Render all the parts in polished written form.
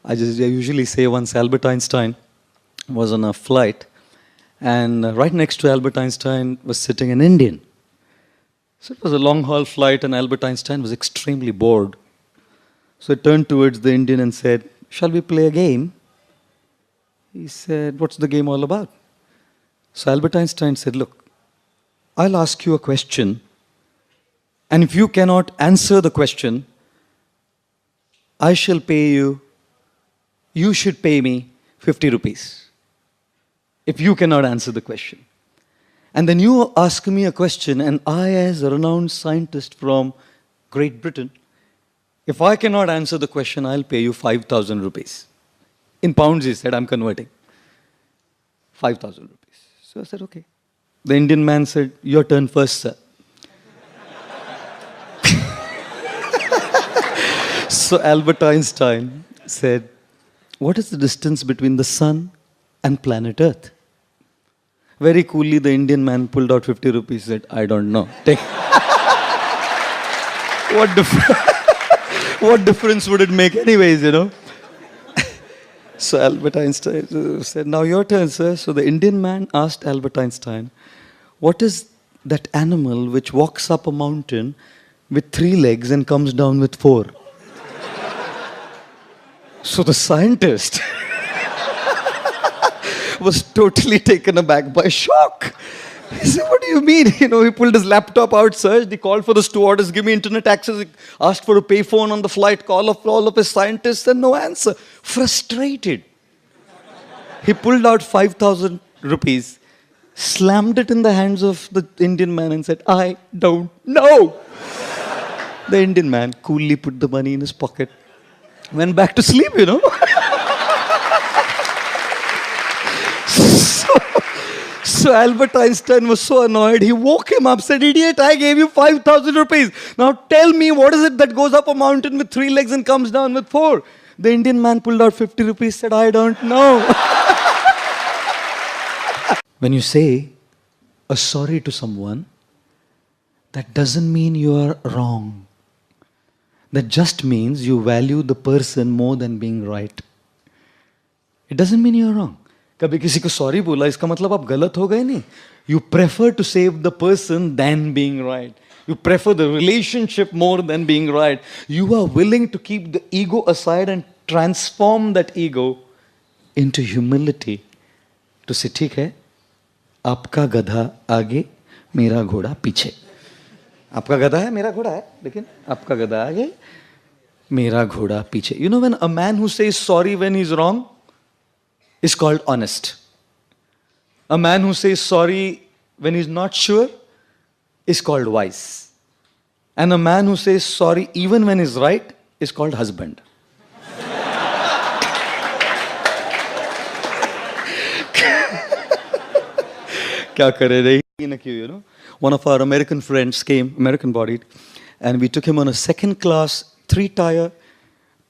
I usually say once Albert Einstein was on a flight, and right next to Albert Einstein was sitting an Indian. So it was a long haul flight, and Albert Einstein was extremely bored. So he turned towards the Indian and said, "Shall we play a game?" He said, "What's the game all about?" So Albert Einstein said, "Look, I'll ask you a question, and if you cannot answer the question, I shall pay you, you should pay me 50 rupees. If you cannot answer the question. And then you ask me a question, and I, as a renowned scientist from Great Britain, if I cannot answer the question, I'll pay you 5,000 rupees. In pounds, he said, I'm converting. 5,000 rupees. So I said, okay. The Indian man said, your turn first, sir. So Albert Einstein said, what is the distance between the sun and planet Earth? Very coolly, the Indian man pulled out 50 rupees and said, I don't know. Take. What difference would it make anyways, you know? So Albert Einstein said, now your turn, sir. So the Indian man asked Albert Einstein, what is that animal which walks up a mountain with 3 legs and comes down with 4? So the scientist was totally taken aback by shock. He said, what do you mean? You know, he pulled his laptop out, searched, he called for the stewardess, give me internet access, he asked for a payphone on the flight, call of all of his scientists, and no answer. Frustrated. He pulled out 5,000 rupees, slammed it in the hands of the Indian man and said, I don't know. The Indian man coolly put the money in his pocket, went back to sleep, you know. So Albert Einstein was so annoyed, he woke him up, said, idiot, I gave you 5,000 rupees. Now tell me, what is it that goes up a mountain with 3 legs and comes down with 4? The Indian man pulled out 50 rupees, said, I don't know. When you say a sorry to someone, that doesn't mean you are wrong. That just means you value the person more than being right. It doesn't mean you're wrong. कभी किसी को sorry बोला इसका मतलब आप गलत हो गए नहीं. You prefer to save the person than being right. You prefer the relationship more than being right. You are willing to keep the ego aside and transform that ego into humility. To say, ठीक है, आपका गधा आगे, मेरा घोड़ा पीछे. आपका गधा है, मेरा घोड़ा है, लेकिन आपका गधा आगे, मेरा घोड़ा पीछे. You know, when a man who says sorry when he's wrong is called honest. A man who says sorry when he's not sure is called wise. And a man who says sorry even when he's right is called husband. क्या करे रे, you know? One of our American friends came, American bodied, and we took him on a second class 3-tier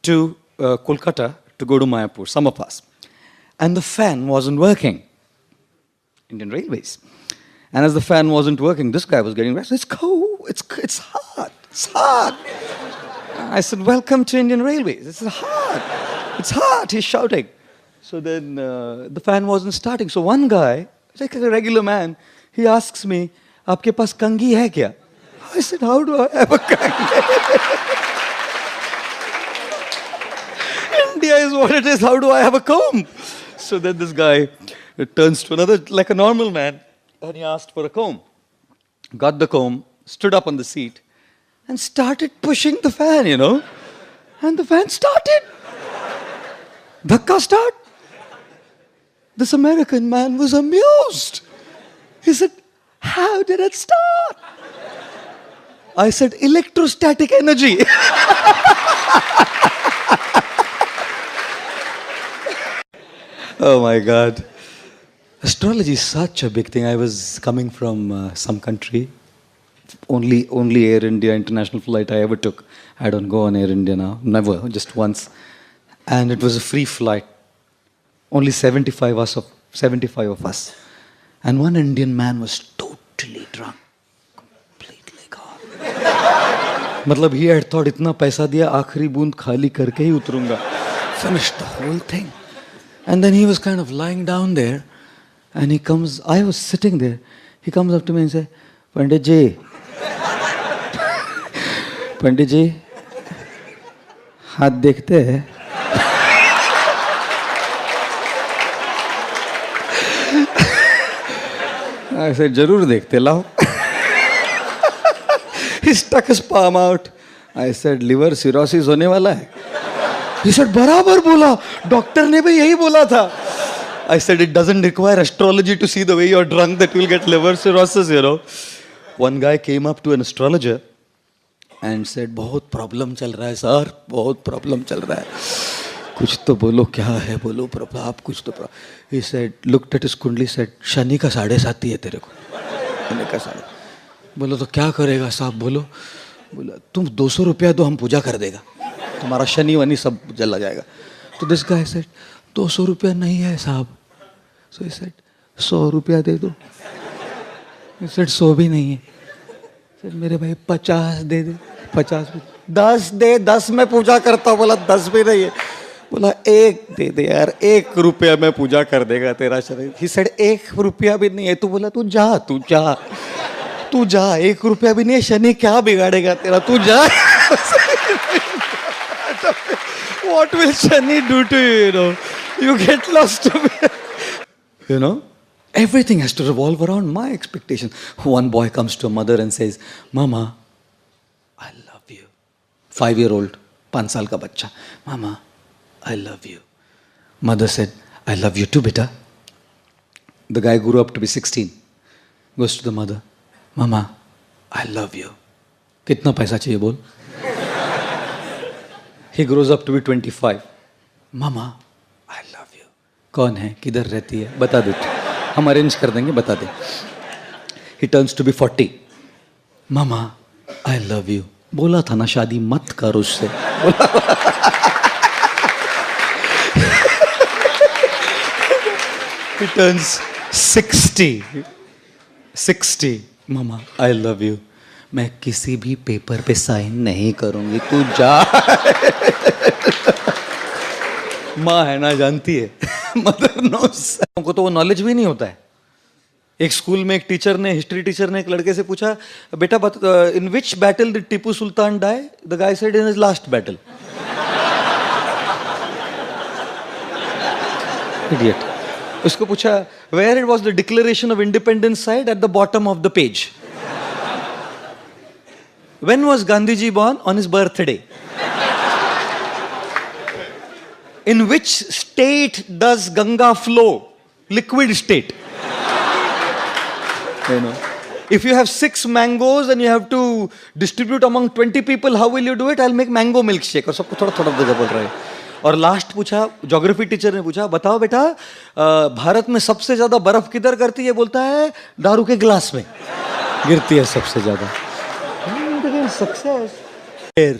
to Kolkata to go to Mayapur, some of us. And the fan wasn't working. Indian Railways. And as the fan wasn't working, this guy was getting restless. It's cold. It's hot. It's hot. I said, welcome to Indian Railways. It's hot. It's hot. He's shouting. So then the fan wasn't starting. So one guy, like a regular man, he asks me, "Aapke paas kangi hai kya?" I said, how do I have a kangi? India is what it is. How do I have a comb? So then this guy turns to another, like a normal man, and he asked for a comb. Got the comb, stood up on the seat, and started pushing the fan, you know. And the fan started. Dhakka start. This American man was amused. He said, how did it start? I said, electrostatic energy. Oh my God. Astrology is such a big thing. I was coming from some country. Only Air India international flight I ever took. I don't go on Air India now. Never, just once. And it was a free flight. Only 75 of us. And one Indian man was totally drunk. Completely gone. मतलब he had thought इतना पैसा दिया आखिरी बूंद खाली करके ही उतरूंगा. Finished the whole thing. And then he was kind of lying down there, and he comes, I was sitting there, he comes up to me and says, Pandit ji, Pandit ji, हाथ देखते हैं? I said, जरूर देखते, लाओ. He stuck his palm out. I said, liver cirrhosis होने वाला है. He said, बराबर बोला, डॉक्टर ने भी यही बोला था. I said, it doesn't require astrology to see the way you're drunk that you'll get liver cirrhosis, you know. One guy came up to an astrologer and said, बहुत problem चल रहा है सर, बहुत प्रॉब्लम चल रहा है. कुछ तो बोलो, क्या है बोलो प्रभु, आप कुछ तो. He said, looked at his कुंडली, said, शनि का 7.5 है तेरे को. शनि का 7.5. बोलो तो क्या करेगा साहब, बोलो. बोला तुम 200 रुपया दो, हम पूजा कर देगा, तुम्हारा शनि वनी सब जला जाएगा. तो दिस गाय सेड 200 रुपया नहीं है साहब. सो ही सेड 100 रुपया दे दो. ही सेड 100 भी नहीं है. सर मेरे भाई 50 दे दे. 50 10 दे, 10 में पूजा करता हूँ. बोला 10 भी नहीं है. बोला 1 दे दे यार, 1 रुपया में पूजा कर देगा तेरा शरीर. ही सेड 1 रुपया भी नहीं है. तू बोला तू जा, तू जा, तू जा, 1 रुपया भी नहीं है, शनि क्या बिगाड़ेगा तेरा, तू जा. What will Shani do to you, you know? You get lost to me. You know? Everything has to revolve around my expectations. One boy comes to a mother and says, Mama, I love you. 5-year-old, 5 साल का बच्चा. Mama, I love you. Mother said, I love you too, beta. The guy grew up to be 16. Goes to the mother. Mama, I love you. कितना पैसा चाहिए बोल? He grows up to be 25. Mama, I love you. कौन है, किधर रहती है, बता दे तू, हम अरेंज कर देंगे, बता दे. He turns to be 40. Mama, I love you. बोला था ना शादी मत कर उससे. He turns 60. 60. Mama, I love you. मैं किसी भी पेपर पे साइन नहीं करूंगी, तू जा. माँ है ना, जानती है. Mother knows. हमको तो वो नॉलेज भी नहीं होता है. एक स्कूल में एक टीचर ने, हिस्ट्री टीचर ने एक लड़के से पूछा, बेटा in which battle did Tipu Sultan die? The guy said in his last battle. Idiot. उसको पूछा, where it was the declaration of independence signed? At the bottom of the page. When was Gandhiji born? On his birthday. In which state does Ganga flow? Liquid state. You know, if you have 6 mangoes and you have to distribute among 20 people, how will you do it? I'll make mango milkshake. और सबको थोड़ा थोड़ा दे बोल रहे हैं. और last पूछा, geography teacher ने पूछा, बताओ बेटा भारत में सबसे ज्यादा बर्फ किधर करती है? बोलता है दारू के गिलास में गिरती है सबसे ज्यादा. सक्सेस. फिर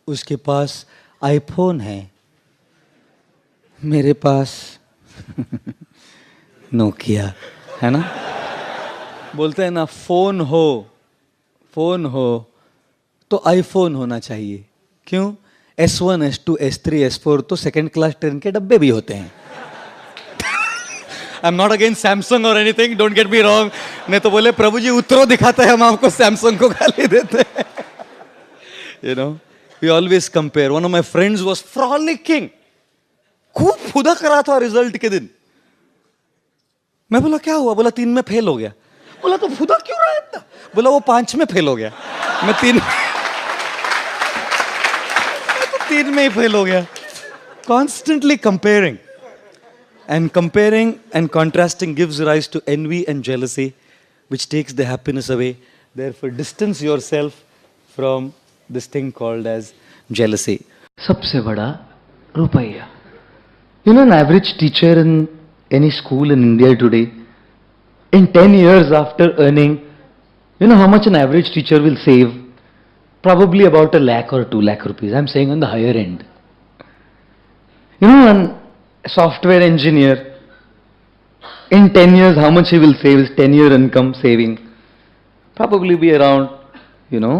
उसके पास आईफोन है, मेरे पास नोकिया है ना. बोलते हैं ना, फोन हो तो आईफोन होना चाहिए. क्यों? S1, S2, S3, S4 तो सेकंड क्लास ट्रेन के डब्बे भी होते हैं. I am not against Samsung और anything, don't get me wrong. नहीं तो बोले प्रभु जी उतरो दिखाते हैं, हम आपको सैमसंग को गाली देते हैं. You know, we always compare. One of my friends was frolicking. खूब फुदक रहा था रिजल्ट के दिन. मैं बोला क्या हुआ? बोला 3 में फेल हो गया. बोला तो फुदक क्यों रहा है इतना? बोला वो 5 में फेल हो गया, मैं 3 में ही फेल हो गया. Constantly comparing. And comparing and contrasting gives rise to envy and jealousy, which takes the happiness away. Therefore, distance yourself from this thing called as jealousy. सबसे बड़ा रुपया. You know, an average teacher in any school in India today, in 10 years after earning, you know how much an average teacher will save? Probably about 1 lakh or 2 lakh rupees. I'm saying on the higher end. You know, an software engineer, in 10 years, how much he will save? His 10-year income saving probably be around, you know,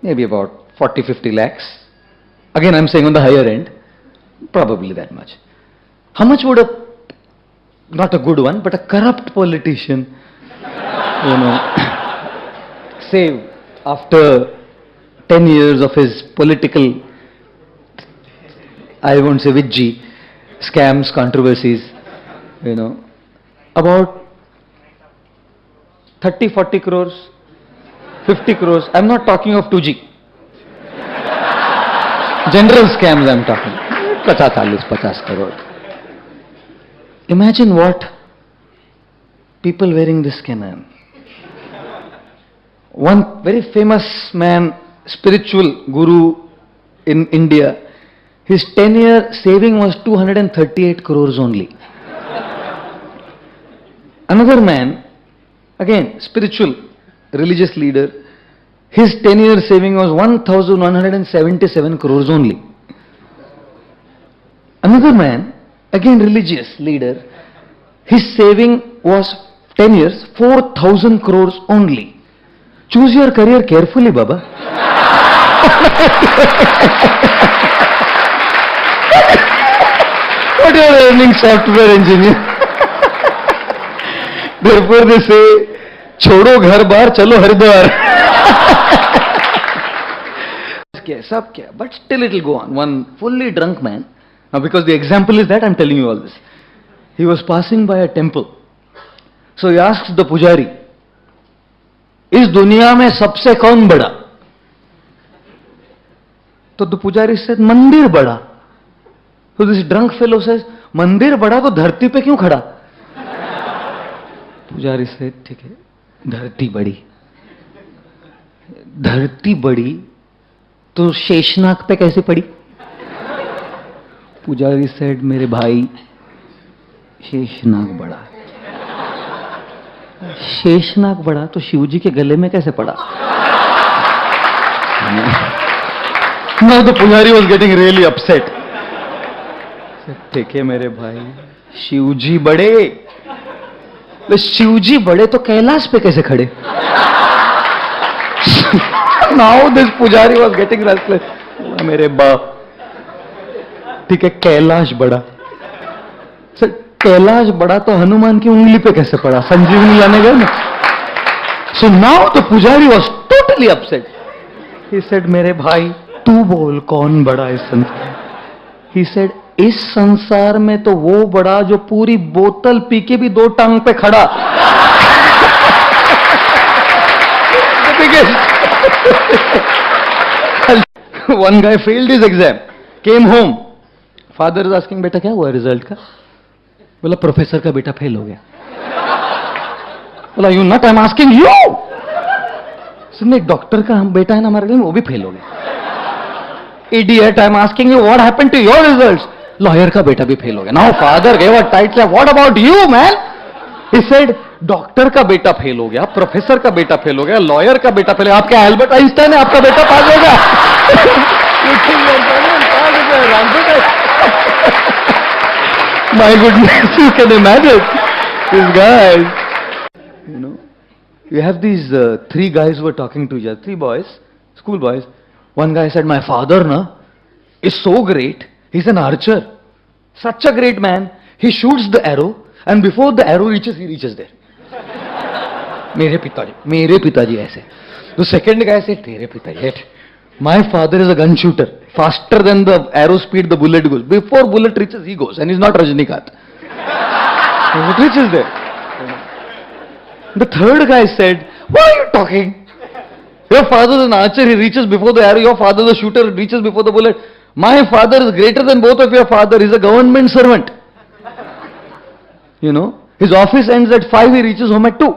maybe about 40-50 lakhs. Again, I'm saying on the higher end. Probably that much. How much would not a good one, but a corrupt politician, save after 10 years of his political, I won't say vidji, scams, controversies, about 30, 40 crores, 50 crores. I'm not talking of 2G. General scams I'm talking. 50 crore. Imagine what people wearing this can earn. One very famous man, spiritual guru in India, his 10-year saving was 238 crores only. Another man, again spiritual, religious leader, his 10-year saving was 1,177 crores only. Another man, again religious leader, his saving was 10 years, 4,000 crores only. Choose your career carefully, Baba. What you are earning, software engineer? Therefore they say, छोड़ो घर बार चलो Haridwar. But still it will go on. One fully drunk man. Now because the example is that, I am telling you all this. He was passing by a temple. So he asks the pujari, इस दुनिया में सबसे कौन बड़ा? तो the pujari said, मंदिर बड़ा. So this drunk fellow says, मंदिर बड़ा तो धरती पे क्यों खड़ा? पुजारी से ठीक है, धरती बड़ी. धरती बड़ी तो शेषनाग पे कैसे पड़ी? पुजारी सेड, मेरे भाई, शेषनाग बड़ा. शेषनाग बड़ा तो शिवजी के गले में कैसे पड़ा? Now the pujari was getting really upset. ठीक है मेरे भाई, शिवजी बड़े, तो शिवजी बड़े तो कैलाश पे कैसे खड़े? Now this pujari was getting restless. मेरे बाप, ठीक है कैलाश बड़ा, सर कैलाश बड़ा तो हनुमान की उंगली पे कैसे पड़ा? संजीवनी लाने गए ना. So now the pujari was totally upset. He said, मेरे भाई तू बोल कौन बड़ा इस संसार? He said, इस संसार में तो वो बड़ा जो पूरी बोतल पी के भी 2 टांग पे खड़ा. One guy failed his exam, came home. Father is asking, बेटा क्या हुआ रिजल्ट का? बोला प्रोफेसर का बेटा फेल हो गया. बोला you not, I am asking you. सुनने डॉक्टर का हम बेटा है ना हमारे लिए, वो भी फेल हो गया. Idiot, I am asking you what happened to your results? Lawyer का बेटा भी फेल हो गया. Now father gave a tight slap. What about you, man? He said, doctor का बेटा फेल हो गया, प्रोफेसर का बेटा फेल हो गया, लॉयर का बेटा फेल हो गया. आपका एल्बर्ट आइंस्टाइन है, आपका बेटा पास होगा. My goodness, you can imagine these guys. You have these 3 guys who were talking to each other, 3 boys, school boys. One guy said, my father is so great. He's an archer. Such a great man. He shoots the arrow and before the arrow reaches, he reaches there. मेरे पिताजी ऐसे. The second guy said, तेरे पिताजी. My father is a gun shooter. Faster than the arrow speed the bullet goes. Before bullet reaches, he goes. And he's not Rajnikant. It reaches there. The third guy said, what are you talking? Your father is an archer, he reaches before the arrow. Your father is a shooter, reaches before the bullet. My father is greater than both of your father. He's a government servant. His office ends at 5, he reaches home at 2.